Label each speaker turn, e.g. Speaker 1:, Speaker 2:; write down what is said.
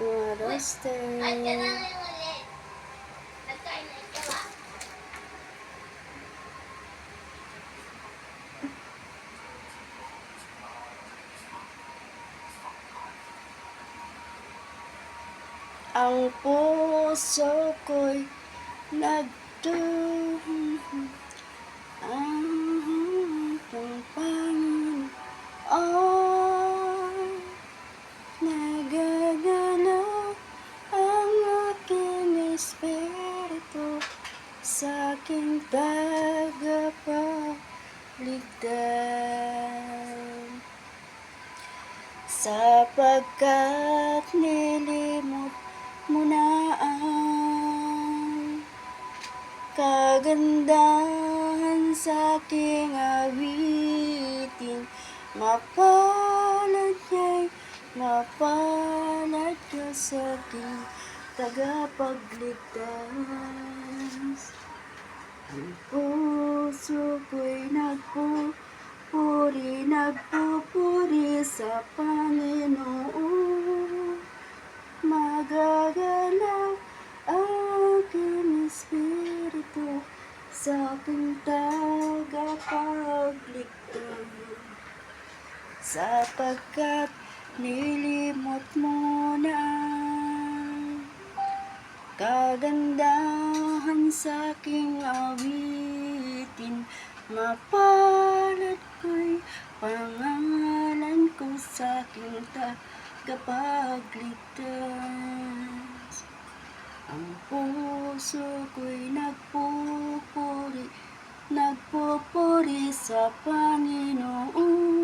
Speaker 1: mga roaster. Ang puso ko'y nagduhong ang Panginoon. Nagagalaw ang aking espiritu sa aking tagapagligtas, sapagkat nilimot mo na ang kagandahan sa aking awitin. Mapalad ka'y mapalad ka sa aking tagapagligtas. Ang puso ko'y nagpupuri sa Panginoon. Magagalaw ang aking espiritu sa aking tagapagligtas, sapagkat nilimot mo na ang kagandahan sa aking awitin. Mapalad ko'y pangalan ko sa aking tagapagligtas. Ang puso ko'y nagpupuri sa Panginoon.